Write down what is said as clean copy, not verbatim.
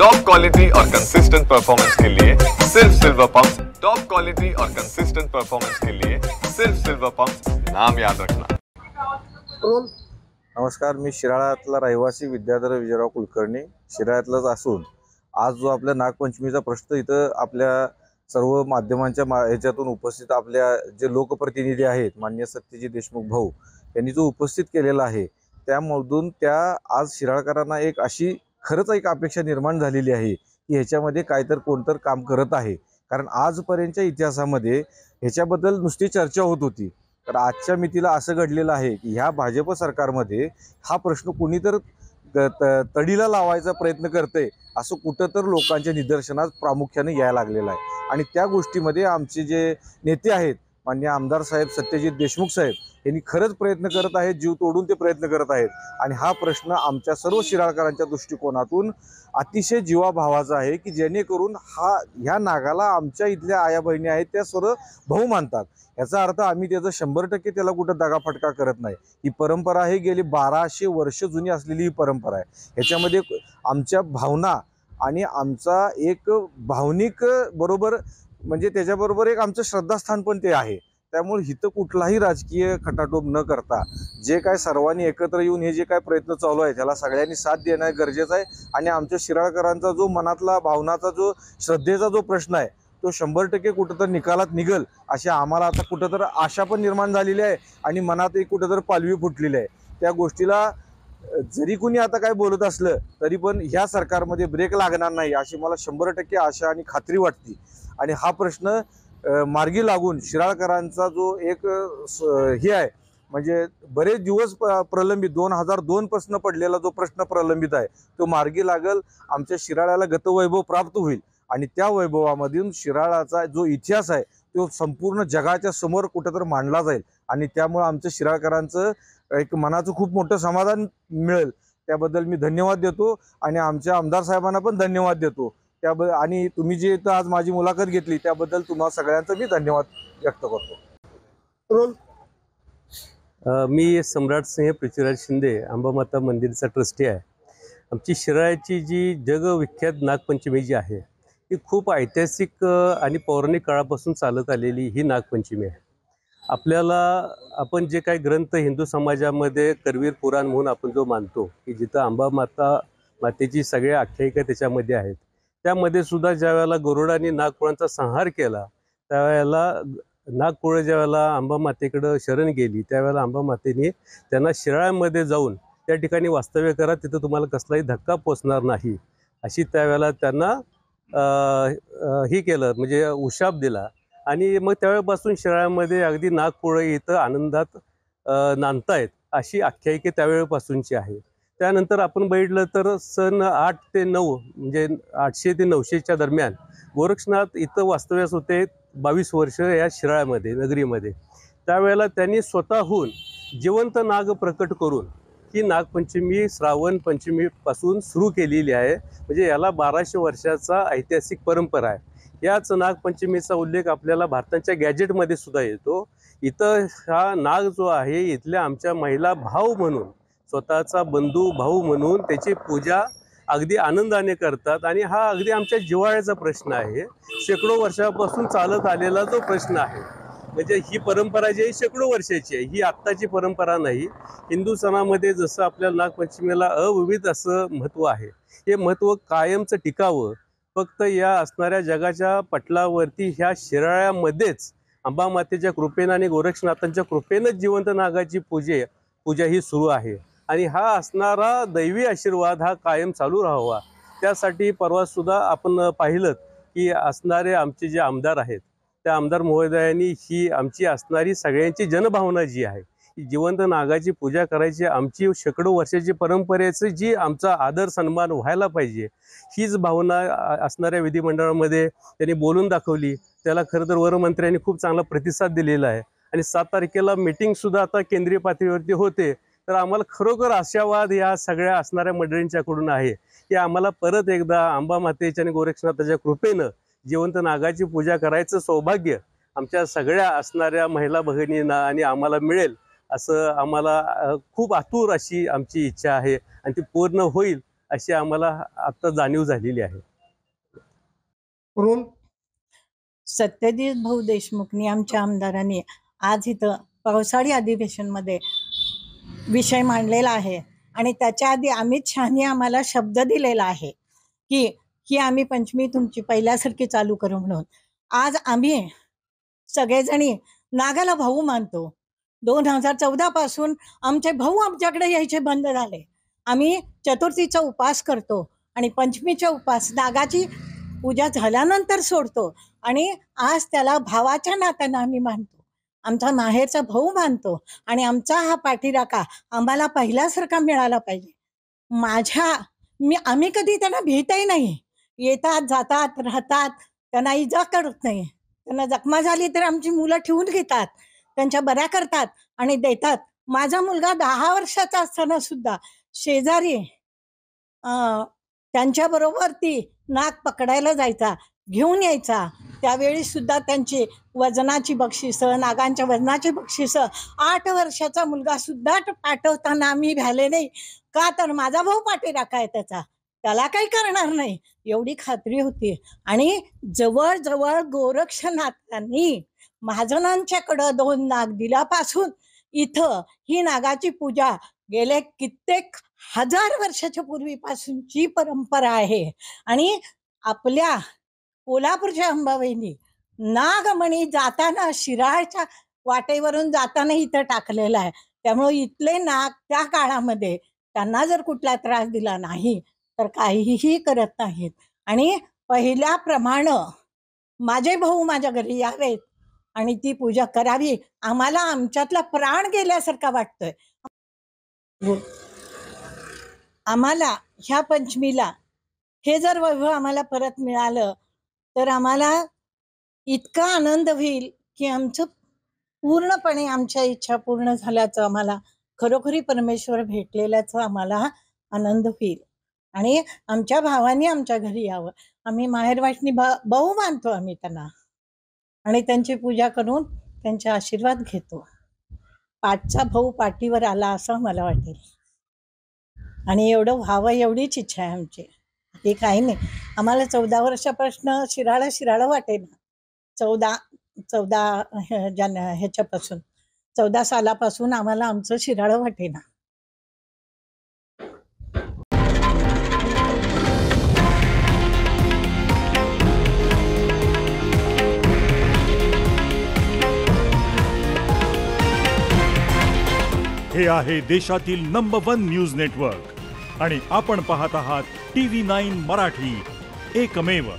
Top quality और consistent performance के लिए सिर्फ सिल्वर पंप्स। टॉप क्वालिटी और कंसिस्टेंट परफॉर्मेंस के लिए सिर्फ सिल्वर पंप्स, नाम याद रखना। नमस्कार, मी शिराळ्यातला रहिवासी विद्याधर विजयराव कुलकर्णी शिराळ्यातलाच असून आज जो आपल्या नागपंचमीचा प्रश्न इथं आपल्या सर्व माध्यमांच्या ह्याच्यातून उपस्थित आपल्या जे लोकप्रतिनिधी आहेत माननीय सत्यजित देशमुख भाऊ यांनी जो उपस्थित केलेला आहे त्यामधून त्या आज शिराळकरांना एक अशी खरंच एक अपेक्षा निर्माण झालेली आहे की ह्याच्यामध्ये काहीतरी कोणतर काम करत आहे। कारण आजपर्यंतच्या इतिहासामध्ये ह्याच्याबद्दल नुसती चर्चा होत होती, तर आजच्या मितीला असं घडलेलं आहे की ह्या भाजप सरकारमध्ये हा प्रश्न कोणीतर तडीला लावायचा प्रयत्न करते असं कुठं तर लोकांच्या निदर्शनास प्रामुख्याने यायला लागलेलं आहे। आणि त्या गोष्टीमध्ये आमचे जे नेते आहेत माननीय आमदार साहेब सत्यजित देशमुख साहेब यांनी खरंच प्रयत्न करत आहेत, जीव तोडून ते प्रयत्न करत आहेत। आणि हा प्रश्न आमच्या सर्व शिराळकरांच्या दृष्टिकोनातून अतिशय जीवाभावाचा आहे की जेणेकरून ह्या नागाला आमच्या इथल्या आया बहिणी आहेत त्या सर्व भाऊ मानतात। याचा अर्थ आम्ही त्याचं 100% त्याला कुठं दगाफटका करत नाही। ही परंपरा आहे, गेली 1200 वर्ष जुनी असलेली ही परंपरा आहे। ह्याच्यामध्ये आमच्या भावना आणि आमचा एक भावनिक बरोबर म्हणजे त्याच्याबरोबर एक आमचं श्रद्धास्थान पण ते आहे। त्यामुळे हिथं कुठलाही राजकीय खटाटोप न करता जे काय सर्वांनी एकत्र येऊन हे जे काय प्रयत्न चालू आहे त्याला सगळ्यांनी साथ देणं गरजेचं आहे। आणि आमच्या शिराळकरांचा जो मनातला भावनाचा जो श्रद्धेचा जो प्रश्न आहे तो 100% कुठंतर निकालात निघल अशी आम्हाला आता कुठंतर आशा पण निर्माण झालेली आहे आणि मनात एक कुठंतर पालवी फुटलेली आहे। त्या गोष्टीला जरी कुणी आता काय बोलत असलं तरी पण ह्या सरकारमध्ये ब्रेक लागणार नाही अशी मला 100% आशा आणि खात्री वाटते। आणि हा प्रश्न मार्गी लागून शिराळकरांचा जो एक हे आहे म्हणजे बरेच दिवस प्रलंबित 2002 पासून पडलेला जो प्रश्न प्रलंबित आहे तो मार्गी लागल, आमच्या शिराळ्याला गतवैभव प्राप्त होईल आणि त्या वैभवामधून शिराळाचा जो इतिहास आहे तो संपूर्ण जगाच्या समोर कुठेतरी मांडला जाईल। आणि त्यामुळे आमच्या शिराळकरांचं एक मनाचं खूप मोठं समाधान मिळेल। त्याबद्दल मी धन्यवाद देतो आणि आमच्या आमदार साहेबांना पण धन्यवाद देतो त्याबद्दल। आणि तुम्ही जे इथं आज माझी मुलाखत घेतली त्याबद्दल तुम्हाला सगळ्यांचा मी धन्यवाद व्यक्त करतो। मी सम्राट सिंह पृथ्वीराज शिंदे अंबामाता मंदिरचा ट्रस्टी आहे। आमची शिराळ्याची जी जगविख्यात नागपंचमी जी आहे ही खूप ऐतिहासिक आणि पौराणिक काळापासून चालत आलेली ही नागपंचमी आहे। आपण जे काही ग्रंथ हिंदू समाजामध्ये करवीर पुराण म्हणून आपण जो मानतो की जिथं मातेची सगळ्या आख्यायिका त्याच्यामध्ये आहेत, त्यामध्ये सुद्धा ज्यावेळेला गरुडाने नागकुळांचा संहार केला त्यावेळेला नागकुळं ज्यावेळेला अंबामातेकडं शरण गेली त्यावेळेला अंबामातेने त्यांना शिराळ्यामध्ये जाऊन त्या ठिकाणी वास्तव्य करा, तिथं तुम्हाला कसलाही धक्का पोचणार नाही अशी त्यावेळेला त्यांना हे केलं म्हणजे उशाप दिला। आणि मग त्यावेळेपासून शिराळ्यामध्ये अगदी नागकुळं इथं आनंदात नांदतायत अशी आख्यायिके त्यावेळेपासूनची आहे। त्यानंतर आपण बघितलं तर सन 8 ते 9 म्हणजे 800 ते 900च्या दरम्यान गोरक्षनाथ इथं वास्तव्यास होते 22 वर्ष या शिराळ्यामध्ये नगरीमध्ये। त्यावेळेला त्यांनी स्वतःहून जिवंत नाग प्रकट करून ही नागपंचमी श्रावण पंचमीपासून सुरू केलेली आहे। म्हणजे याला 1200 वर्षाचा ऐतिहासिक परंपरा आहे। याच नागपंचमीचा उल्लेख आपल्याला भारताच्या गॅजेटमध्ये सुद्धा येतो। इथं हा नाग जो आहे इथल्या आमच्या महिला भाव म्हणून स्वतःचा बंधू भाऊ म्हणून त्याची पूजा अगदी आनंदाने करतात। आणि हा अगदी आमच्या जिव्हाळ्याचा प्रश्न आहे, शेकडो वर्षापासून चालत आलेला जो प्रश्न आहे। म्हणजे ही परंपरा जी आहे शेकडो वर्षाची आहे, ही आत्ताची परंपरा नाही। हिंदू सणामध्ये जसं आपल्या नागपंचमीला अविविध असं महत्त्व आहे, हे महत्त्व कायमचं टिकावं फक्त या असणाऱ्या जगाच्या पटलावरती ह्या शिराळ्यामध्येच अंबामातेच्या कृपेनं आणि गोरक्षनाथांच्या कृपेनंच जिवंत नागाची पूजा ही सुरू आहे। आणि हा असणारा दैवी आशीर्वाद हा कायम चालू राहावा त्यासाठी परवासुद्धा आपण पाहिलं की असणारे आमचे जे आमदार आहेत त्या आमदार महोदयांनी ही आमची असणारी सगळ्यांची जनभावना जी आहे की जिवंत नागाची पूजा करायची आमची शेकडो वर्षाची परंपरेचं जी आमचा आदर सन्मान व्हायला पाहिजे हीच भावना असणाऱ्या विधिमंडळामध्ये त्यांनी बोलून दाखवली। त्याला खरं तर वरमंत्र्यांनी खूप चांगला प्रतिसाद दिलेला आहे। आणि 7 तारखेला मीटिंगसुद्धा आता केंद्रीय पातळीवरती होते। तर आम्हाला खरोखर आशावाद या सगळ्या असणाऱ्या मंडळींच्याकडून आहे की आम्हाला परत एकदा अंबामातेच्या आणि गोरक्षनाथाच्या कृपेनं जिवंत नागाची पूजा करायचं सौभाग्य आमच्या सगळ्या असणाऱ्या महिला भगिनींना आणि आम्हाला मिळेल असं आम्हाला खूप आतुर अशी आमची इच्छा आहे आणि ती पूर्ण होईल अशी आम्हाला आता जाणीव झालेली आहे. सत्यजित भाऊ देशमुखनी आमच्या आमदारांनी आज इथं पावसाळी अधिवेशनमध्ये विषय मांडलेला आहे आणि त्याच्या आधी अमित शहानी आम्हाला शब्द दिलेला आहे की आम्ही पंचमी तुमची पहिल्यासारखी चालू करू म्हणून. आज आम्ही सगळेजणी नागाला भाऊ मानतो. 2014 पासून आमचे भाऊ आमच्याकडे यायचे बंद झाले. आम्ही चतुर्थीचा उपास करतो आणि पंचमीचा उपास नागाची पूजा झाल्यानंतर सोडतो आणि आज त्याला भावाच्या नात्यानं आम्ही मानतो. आमचा माहेरचा भाऊ मानतो आणि आमचा हा पाठीराखा आम्हाला पहिल्यासारखा मिळाला पाहिजे. आम्ही कधी त्यांना भीतही नाही. येतात जातात राहतात, त्यांना इजा करत नाही. त्यांना जखमा झाली तर आमची मुलं ठेवून घेतात, त्यांच्या बऱ्या करतात आणि देतात. माझा मुलगा 10 वर्षाचा असताना सुद्धा शेजारी त्यांच्याबरोबर ती नाग पकडायला जायचा, घेऊन यायचा. त्यावेळी सुद्धा त्यांची वजनाची बक्षिसं, नागांच्या वजनाची बक्षिसं 8 वर्षाचा मुलगा सुद्धा पाठवताना आम्ही भ्याले नाही. का तर माझा भाऊ पाठीराखा आहे त्याला काही करणार नाही एवढी खात्री होती. आणि जवळजवळ गोरक्षनाथांनी महाजनांच्याकडं 2 नाग दिल्यापासून इथं ही नागाची पूजा गेले कित्येक हजार वर्षाच्या पूर्वीपासूनची परंपरा आहे. आणि आपल्या कोल्हापूरच्या अंबाबाईंनी नागमणी जाताना शिराळच्या वाटेवरून जाताना इथं टाकलेला आहे. त्यामुळे इथले नाग त्या काळामध्ये त्यांना जर कुठला त्रास दिला नाही तर काहीही करत नाहीत. आणि पहिल्याप्रमाणे माझे भाऊ माझ्या घरी यावेत आणि ती पूजा करावी. आम्हाला आमच्यातला प्राण गेल्यासारखा वाटतोय. आम्हाला ह्या पंचमीला हे जर वैभव आम्हाला परत मिळालं तर आम्हाला इतका आनंद होईल की आमचं पूर्णपणे आमच्या इच्छा पूर्ण झाल्याचं, आम्हाला खरोखरी परमेश्वर भेटलेल्याचा आम्हाला आनंद होईल. आणि आमच्या भावाने आमच्या घरी यावं. आम्ही माहेरवासनी भाऊ मानतो आम्ही त्यांना आणि त्यांची पूजा करून त्यांचे आशीर्वाद घेतो. पाठचा भाऊ पाठीवर आला असं मला वाटेल आणि एवढं व्हावं एवढीच इच्छा आहे आमची. ते काही नाही. आम्हाला 14 वर्षापासून शिराळं वाटेना. 14 सालापासून आम्हाला आमचं शिराळं वाटेना. हे आहे देशातील नंबर 1 न्यूज नेटवर्क आणि आपण पाहत आहात TV9 मराठी, एकमेव.